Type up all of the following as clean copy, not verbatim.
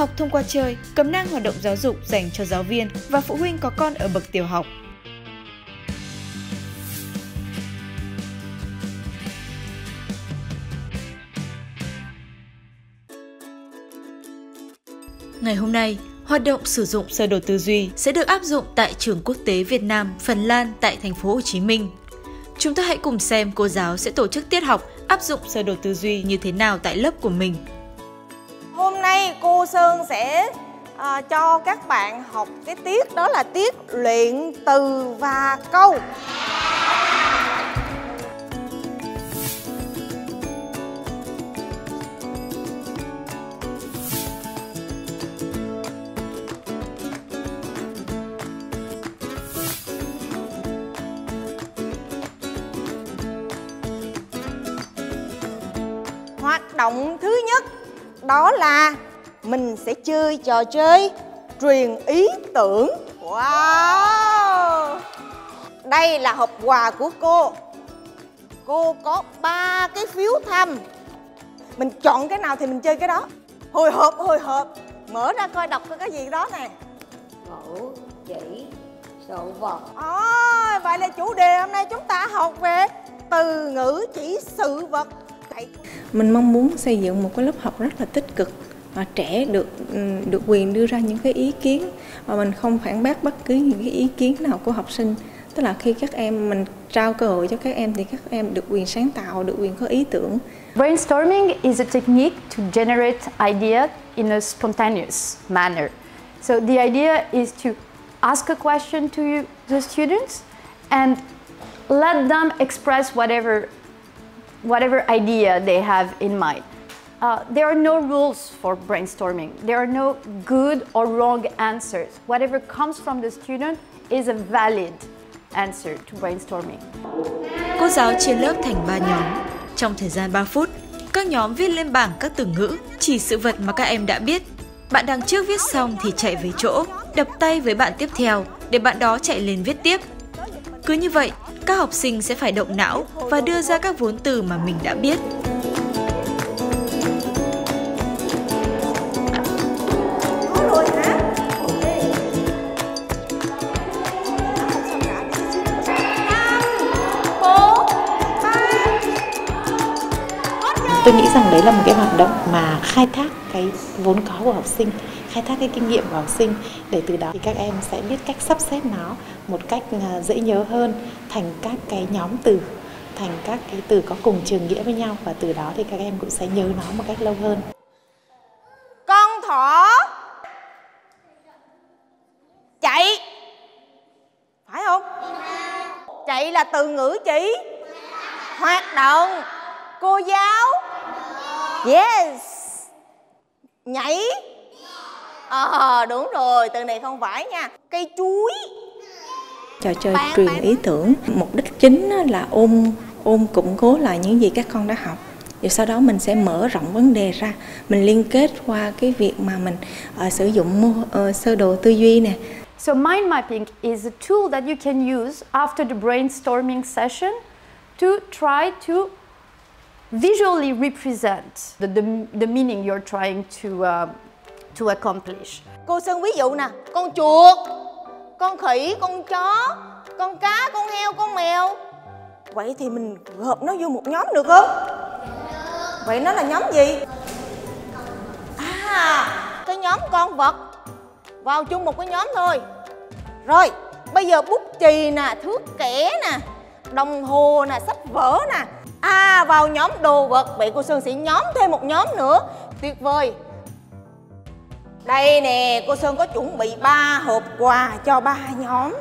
học thông qua chơi, cẩm nang hoạt động giáo dục dành cho giáo viên và phụ huynh có con ở bậc tiểu học. Ngày hôm nay, hoạt động sử dụng sơ đồ tư duy sẽ được áp dụng tại Trường Quốc tế Việt Nam, Phần Lan tại thành phố Hồ Chí Minh. Chúng ta hãy cùng xem cô giáo sẽ tổ chức tiết học áp dụng sơ đồ tư duy như thế nào tại lớp của mình. Hôm nay cô Sơn sẽ cho các bạn học cái tiết đó là tiết luyện từ và câu. Hoạt động thứ nhất đó là mình sẽ chơi trò chơi truyền ý tưởng. Wow! Đây là hộp quà của cô. Cô có 3 cái phiếu thăm. Mình chọn cái nào thì mình chơi cái đó. Hồi hộp. Mở ra coi, đọc coi cái gì đó nè. Ngữ chỉ sự vật. Vậy là chủ đề hôm nay chúng ta học về từ ngữ chỉ sự vật. Mình mong muốn xây dựng một cái lớp học rất là tích cực, và trẻ được quyền đưa ra những cái ý kiến và mình không phản bác bất cứ những cái ý kiến nào của học sinh. Tức là khi mình trao cơ hội cho các em thì các em được quyền sáng tạo, được quyền có ý tưởng. Brainstorming is a technique to generate ideas in a spontaneous manner. So the idea is to ask a question to the students and let them express whatever idea they have in mind. There are no rules for brainstorming. There are no good or wrong answers. Whatever comes from the student is a valid answer to brainstorming. Cô giáo chia lớp thành 3 nhóm. Trong thời gian 3 phút, các nhóm viết lên bảng các từ ngữ, chỉ sự vật mà các em đã biết. Bạn đằng trước viết xong thì chạy về chỗ, đập tay với bạn tiếp theo để bạn đó chạy lên viết tiếp. Cứ như vậy, các học sinh sẽ phải động não và đưa ra các vốn từ mà mình đã biết. Tôi nghĩ rằng đấy là một cái hoạt động mà khai thác cái vốn có của học sinh, khai thác cái kinh nghiệm của học sinh, để từ đó thì các em sẽ biết cách sắp xếp nó một cách dễ nhớ hơn thành các cái nhóm từ, thành các cái từ có cùng trường nghĩa với nhau, và từ đó thì các em cũng sẽ nhớ nó một cách lâu hơn. Con thỏ chạy, phải không? Chạy là từ ngữ chỉ hoạt động. Cô giáo yes. Nhảy đúng rồi, từ này không phải nha. Cây chuối. Trò chơi truyền ý tưởng, mục đích chính là ôm củng cố lại những gì các con đã học. Rồi sau đó mình sẽ mở rộng vấn đề ra, mình liên kết qua cái việc mà mình sử dụng sơ đồ tư duy nè. So mind mapping is a tool that you can use after the brainstorming session to try to visually represent the meaning you're trying to accomplish. Cô Sơn ví dụ nè, con chuột, con khỉ, con chó, con cá, con heo, con mèo. Vậy thì mình gộp nó vô một nhóm được không? Vậy nó là nhóm gì? Cái nhóm con vật vào chung một cái nhóm thôi. Rồi, bây giờ bút chì nè, thước kẻ nè, đồng hồ nè, sách vở nè. Vào nhóm đồ vật. Vậy cô Sơn sẽ nhóm thêm một nhóm nữa. Tuyệt vời. Đây nè, cô Sơn có chuẩn bị 3 hộp quà cho 3 nhóm.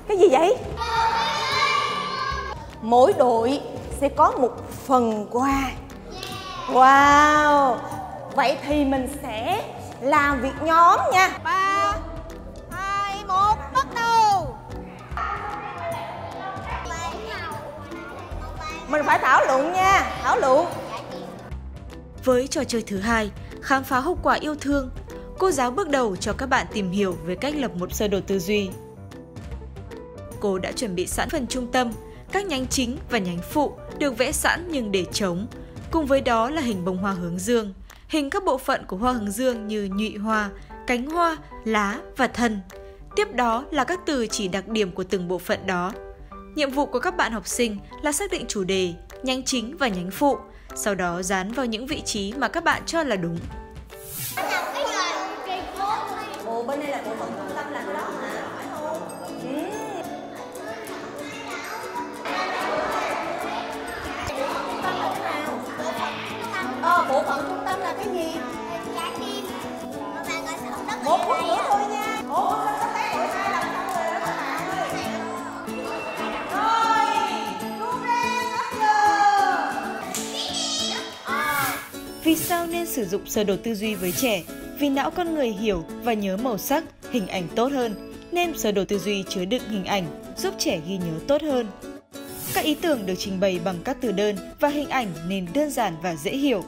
Cái gì vậy? Mỗi đội sẽ có một phần quà. Wow. Vậy thì mình sẽ làm việc nhóm nha. 3, 2, 1, bắt đầu. Mình phải thảo luận nha, thảo luận. Với trò chơi thứ hai, khám phá hậu quả yêu thương, cô giáo bước đầu cho các bạn tìm hiểu về cách lập một sơ đồ tư duy. Cô đã chuẩn bị sẵn phần trung tâm, các nhánh chính và nhánh phụ được vẽ sẵn nhưng để trống. Cùng với đó là hình bông hoa hướng dương, hình các bộ phận của hoa hướng dương như nhụy hoa, cánh hoa, lá và thân. Tiếp đó là các từ chỉ đặc điểm của từng bộ phận đó. Nhiệm vụ của các bạn học sinh là xác định chủ đề, nhánh chính và nhánh phụ, sau đó dán vào những vị trí mà các bạn cho là đúng. Ồ, bên đây là bộ phận trung tâm là cái đó hả? Phải không? Bộ phận trung tâm là cái gì? Một phút nữa thôi nha. Ồ, sắp tới buổi 2 làm xong rồi đó các bạn ơi. Rồi, rung lên, hết giờ. Vì sao nên sử dụng sơ đồ tư duy với trẻ? Vì não con người hiểu và nhớ màu sắc, hình ảnh tốt hơn, nên sơ đồ tư duy chứa đựng hình ảnh, giúp trẻ ghi nhớ tốt hơn. Các ý tưởng được trình bày bằng các từ đơn và hình ảnh nên đơn giản và dễ hiểu.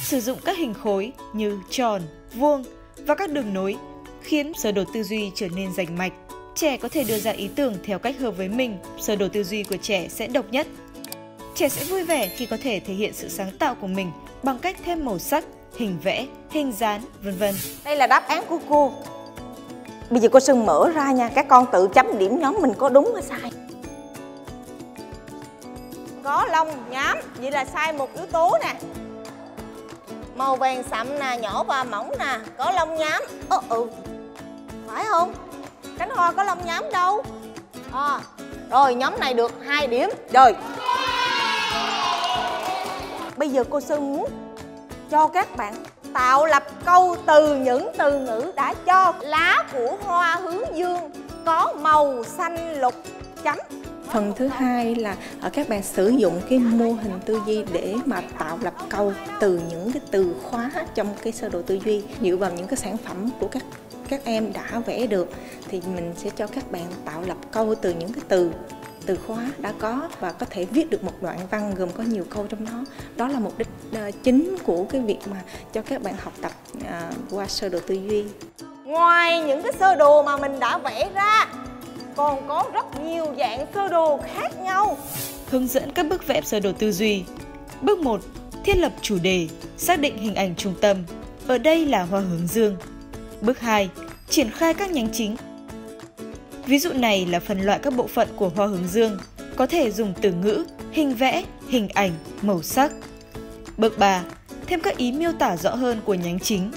Sử dụng các hình khối như tròn, vuông và các đường nối khiến sơ đồ tư duy trở nên rành mạch. Trẻ có thể đưa ra ý tưởng theo cách hợp với mình, sơ đồ tư duy của trẻ sẽ độc nhất. Trẻ sẽ vui vẻ khi có thể thể hiện sự sáng tạo của mình bằng cách thêm màu sắc, hình vẽ, hình dán, v.v. Đây là đáp án của cô. Bây giờ cô Sơn mở ra nha, các con tự chấm điểm nhóm mình có đúng hay sai. Có lông nhám, vậy là sai một yếu tố nè. Màu vàng sậm nè, nhỏ và mỏng nè, có lông nhám. Phải không? Cánh hoa có lông nhám đâu. Rồi nhóm này được 2 điểm. Rồi. Bây giờ cô Sơn muốn cho các bạn tạo lập câu từ những từ ngữ đã cho. Lá của hoa hướng dương có màu xanh lục chấm. Phần thứ hai là các bạn sử dụng cái mô hình tư duy để mà tạo lập câu từ những cái từ khóa trong cái sơ đồ tư duy. Dựa vào những cái sản phẩm của các em đã vẽ được thì mình sẽ cho các bạn tạo lập câu từ những cái từ khóa đã có và có thể viết được một đoạn văn gồm có nhiều câu trong đó. Đó là mục đích chính của cái việc mà cho các bạn học tập qua sơ đồ tư duy. Ngoài những cái sơ đồ mà mình đã vẽ ra, còn có rất nhiều dạng sơ đồ khác nhau. Hướng dẫn các bước vẽ sơ đồ tư duy. Bước 1. Thiết lập chủ đề, xác định hình ảnh trung tâm. Ở đây là hoa hướng dương. Bước 2. Triển khai các nhánh chính. Ví dụ này là phân loại các bộ phận của hoa hướng dương, có thể dùng từ ngữ, hình vẽ, hình ảnh, màu sắc. Bước 3. Thêm các ý miêu tả rõ hơn của nhánh chính.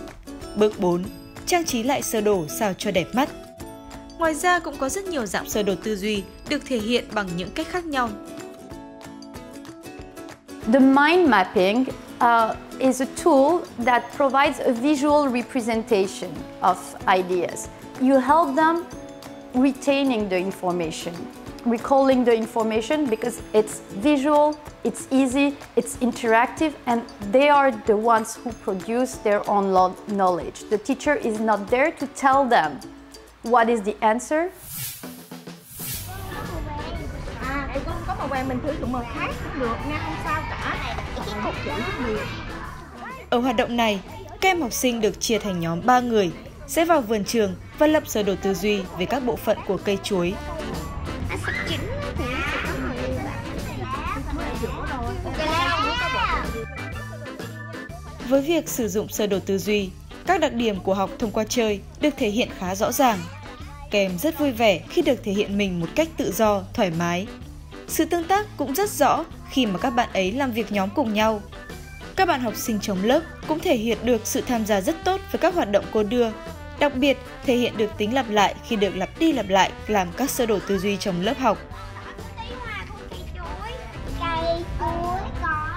Bước 4. Trang trí lại sơ đồ sao cho đẹp mắt. Ngoài ra cũng có rất nhiều dạng sơ đồ tư duy được thể hiện bằng những cách khác nhau. The mind mapping is a tool that provides a visual representation of ideas. You help them retaining the information, recalling the information because it's visual, it's easy, it's interactive, and they are the ones who produce their own knowledge. The teacher is not there to tell them what is the answer. Có màu vàng mình sử dụng màu khác cũng được nha, không sao cả. Ở hoạt động này, các em học sinh được chia thành nhóm 3 người sẽ vào vườn trường và lập sơ đồ tư duy về các bộ phận của cây chuối. Với việc sử dụng sơ đồ tư duy, các đặc điểm của học thông qua chơi được thể hiện khá rõ ràng. Các em rất vui vẻ khi được thể hiện mình một cách tự do, thoải mái. Sự tương tác cũng rất rõ khi mà các bạn ấy làm việc nhóm cùng nhau. Các bạn học sinh trong lớp cũng thể hiện được sự tham gia rất tốt với các hoạt động cô đưa. Đặc biệt, thể hiện được tính lặp lại khi được lặp đi lặp lại làm các sơ đồ tư duy trong lớp học.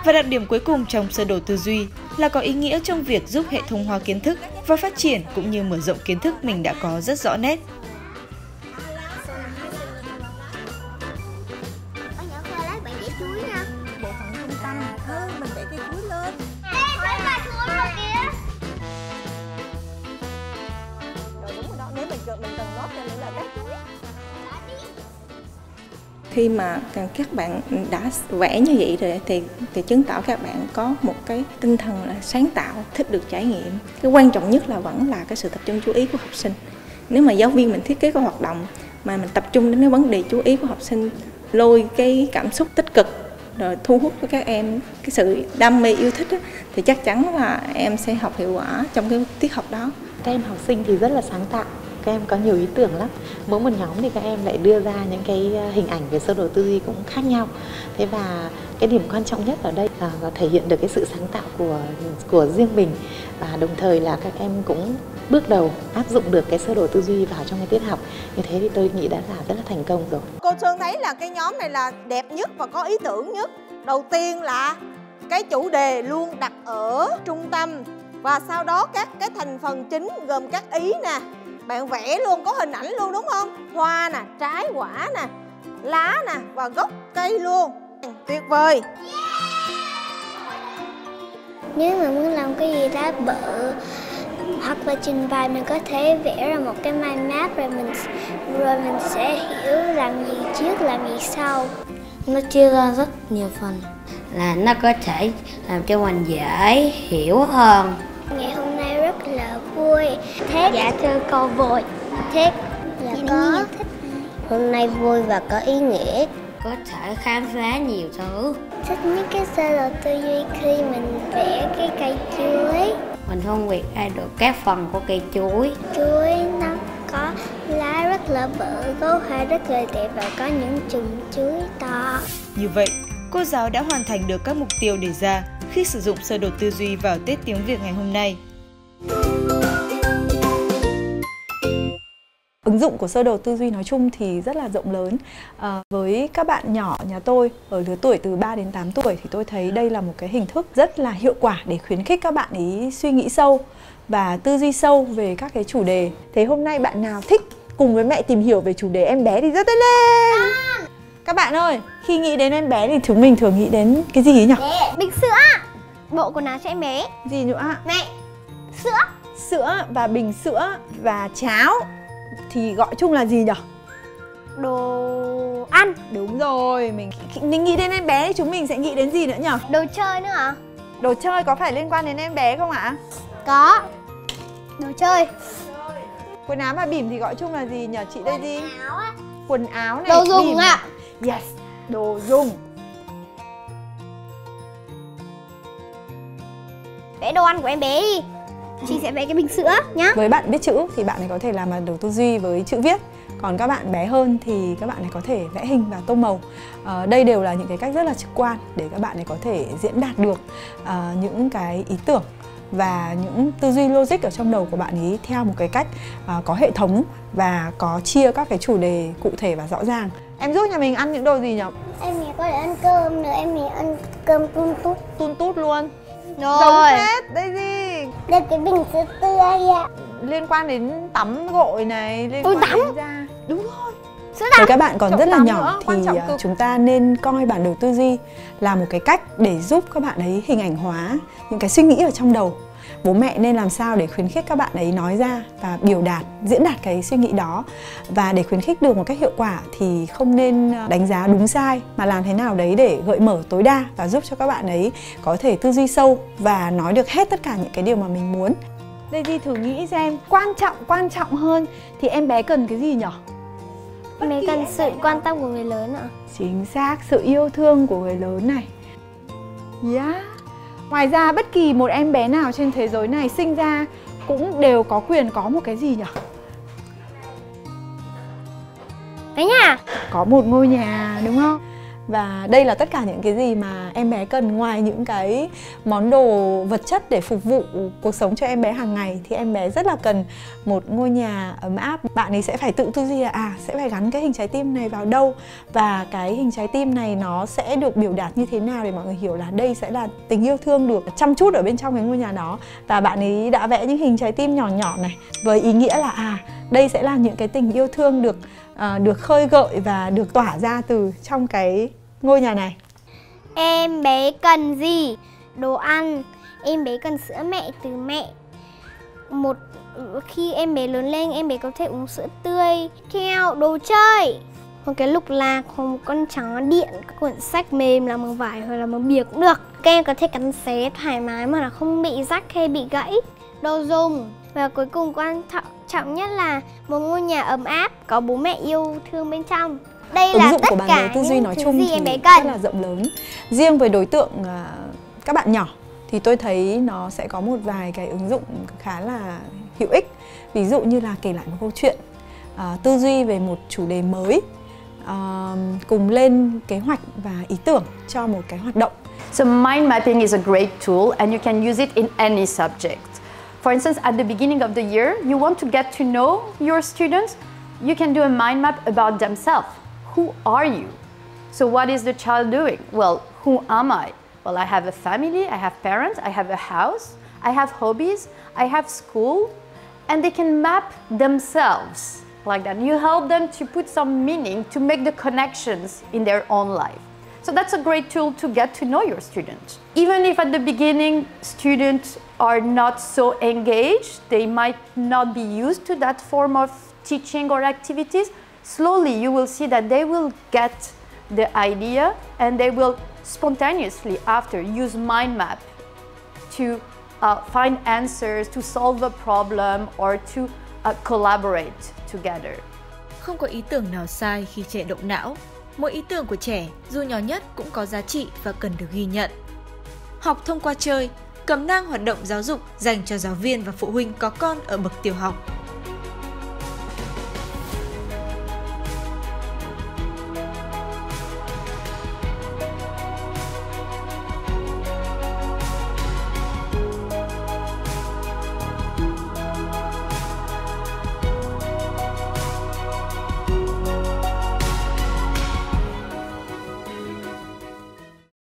Và đặc điểm cuối cùng trong sơ đồ tư duy là có ý nghĩa trong việc giúp hệ thống hóa kiến thức và phát triển cũng như mở rộng kiến thức mình đã có rất rõ nét. Bộ phận trung tâm hơn, mình vẽ cây chuối lên. Rồi đúng rồi đó, nếu mình cần nót cho nữa là cây chuối. Khi mà các bạn đã vẽ như vậy rồi thì chứng tỏ các bạn có một cái tinh thần là sáng tạo, thích được trải nghiệm. Cái quan trọng nhất là vẫn là cái sự tập trung chú ý của học sinh. Nếu mà giáo viên mình thiết kế cái hoạt động mà mình tập trung đến cái vấn đề chú ý của học sinh, lôi cái cảm xúc tích cực rồi thu hút với các em cái sự đam mê yêu thích đó, thì chắc chắn là em sẽ học hiệu quả trong cái tiết học đó. Các em học sinh thì rất là sáng tạo, các em có nhiều ý tưởng lắm. Mỗi một nhóm thì các em lại đưa ra những cái hình ảnh về sơ đồ tư duy cũng khác nhau. Thế và cái điểm quan trọng nhất ở đây là thể hiện được cái sự sáng tạo của riêng mình, và đồng thời là các em cũng bước đầu áp dụng được cái sơ đồ tư duy vào trong cái tiết học. Như thế thì tôi nghĩ đã là rất là thành công rồi. Cô Sơn thấy là cái nhóm này là đẹp nhất và có ý tưởng nhất. Đầu tiên là cái chủ đề luôn đặt ở trung tâm, và sau đó các cái thành phần chính gồm các ý nè, bạn vẽ luôn, có hình ảnh luôn đúng không? Hoa nè, trái quả nè, lá nè và gốc cây luôn. Tuyệt vời. Nếu mà muốn làm cái gì đó bự hoặc là trình bày, mình có thể vẽ ra một cái mind map, rồi mình sẽ hiểu làm gì trước làm gì sau. Nó chia ra rất nhiều phần, là nó có thể làm cho mình dễ hiểu hơn. Ngày hôm nay rất là vui. Thế dạ thưa cô vui. Thế dạ có. Hôm nay vui và có ý nghĩa, có thể khám phá nhiều thứ. Thích nhất cái sơ đồ tư duy khi mình vẽ cái cây chuối. Mình phân biệt ra được các phần của cây chuối. Chuối nó có lá rất là bự, có hoa rất là đẹp và có những chùm chuối to. Như vậy, cô giáo đã hoàn thành được các mục tiêu đề ra khi sử dụng sơ đồ tư duy vào tiết tiếng Việt ngày hôm nay. Ứng dụng của sơ đồ tư duy nói chung thì rất là rộng lớn. Với các bạn nhỏ nhà tôi ở lứa tuổi từ 3 đến 8 tuổi thì tôi thấy đây là một cái hình thức rất là hiệu quả để khuyến khích các bạn ấy suy nghĩ sâu và tư duy sâu về các cái chủ đề. Thế hôm nay bạn nào thích cùng với mẹ tìm hiểu về chủ đề em bé thì giơ tay lên. Các bạn ơi, khi nghĩ đến em bé thì chúng mình thường nghĩ đến cái gì ấy nhỉ? Bình sữa, bộ quần áo cho em bé. Gì nữa ạ? Mẹ, sữa. Sữa và bình sữa và cháo thì gọi chung là gì nhỉ? Đồ ăn. Đúng rồi, mình nghĩ đến em bé thì chúng mình sẽ nghĩ đến gì nữa nhỉ? Đồ chơi nữa hả? Đồ chơi có phải liên quan đến em bé không ạ? Có. Đồ chơi. Quần áo mà bỉm thì gọi chung là gì nhỉ? Chị đây gì? Quần áo á. Quần áo này. Đồ dùng ạ. Yes, đồ dùng. Vẽ đồ ăn của em bé đi. Chị sẽ vẽ cái bình sữa nhá. Với bạn biết chữ thì bạn ấy có thể làm bản đồ tư duy với chữ viết. Còn các bạn bé hơn thì các bạn ấy có thể vẽ hình và tô màu. Đây đều là những cái cách rất là trực quan để các bạn ấy có thể diễn đạt được những cái ý tưởng và những tư duy logic ở trong đầu của bạn ấy theo một cái cách có hệ thống và có chia các cái chủ đề cụ thể và rõ ràng. Em giúp nhà mình ăn những đồ gì nhỉ? Em có thể ăn cơm nữa, em ăn cơm tun tút. Tun tút luôn. Rồi. Giống hết, đây gì? Đây cái bình sữa tươi ạ. Liên quan đến tắm gội này, liên Tôi quan tắm. đến da. Đúng rồi. Với các bạn còn Trọng rất là tắm nhỏ nữa, quan thì trọng cực. chúng ta nên coi bản đồ tư duy là một cái cách để giúp các bạn ấy hình ảnh hóa những cái suy nghĩ ở trong đầu. Bố mẹ nên làm sao để khuyến khích các bạn ấy nói ra và biểu đạt, diễn đạt cái suy nghĩ đó. Và để khuyến khích được một cách hiệu quả thì không nên đánh giá đúng sai, mà làm thế nào đấy để gợi mở tối đa và giúp cho các bạn ấy có thể tư duy sâu và nói được hết tất cả những cái điều mà mình muốn. Daisy thử nghĩ xem, quan trọng hơn thì em bé cần cái gì nhỉ? Mình cần sự quan tâm của người lớn ạ. Chính xác, sự yêu thương của người lớn này. Yeah. Ngoài ra bất kỳ một em bé nào trên thế giới này sinh ra cũng đều có quyền có một cái gì nhỉ? Cái nhà. Có một ngôi nhà, đúng không? Và đây là tất cả những cái gì mà em bé cần. Ngoài những cái món đồ vật chất để phục vụ cuộc sống cho em bé hàng ngày thì em bé rất là cần một ngôi nhà ấm áp. Bạn ấy sẽ phải tự tư duy là sẽ phải gắn cái hình trái tim này vào đâu, và cái hình trái tim này nó sẽ được biểu đạt như thế nào để mọi người hiểu là đây sẽ là tình yêu thương được chăm chút ở bên trong cái ngôi nhà đó. Và bạn ấy đã vẽ những hình trái tim nhỏ nhỏ này với ý nghĩa là đây sẽ là những cái tình yêu thương được khơi gợi và được tỏa ra từ trong cái ngôi nhà này. Em bé cần gì? Đồ ăn. Em bé cần sữa mẹ từ mẹ. Khi em bé lớn lên, em bé có thể uống sữa tươi. Kẹo, đồ chơi. Một cái lục lạc, hoặc một con chó điện, các quyển sách mềm làm bằng vải hoặc là bằng bìa cũng được. Các em có thể cắn xé thoải mái mà là không bị rách hay bị gãy. Đồ dùng. Và cuối cùng quan trọng nhất là một ngôi nhà ấm áp, có bố mẹ yêu thương bên trong. Đây ứng là dụng tất của bản cả đồ tư duy nói những chung gì thì em bé rất cần. là rộng lớn. Riêng với đối tượng các bạn nhỏ thì tôi thấy nó sẽ có một vài cái ứng dụng khá là hữu ích. Ví dụ như là kể lại một câu chuyện, tư duy về một chủ đề mới, cùng lên kế hoạch và ý tưởng cho một cái hoạt động. So mind mapping is a great tool and you can use it in any subject. For instance, at the beginning of the year, you want to get to know your students, you can do a mind map about themselves. Who are you? So what is the child doing? Well, who am I? Well, I have a family, I have parents, I have a house, I have hobbies, I have school, and they can map themselves like that. You help them to put some meaning, to make the connections in their own life. So that's a great tool to get to know your students. Even if at the beginning students are not so engaged, they might not be used to that form of teaching or activities, slowly you will see that they will get the idea and they will spontaneously after use mind map to find answers, to solve a problem or to collaborate together. Không có ý tưởng nào sai khi trẻ động não. Mỗi ý tưởng của trẻ, dù nhỏ nhất cũng có giá trị và cần được ghi nhận. Học thông qua chơi, cẩm nang hoạt động giáo dục dành cho giáo viên và phụ huynh có con ở bậc tiểu học.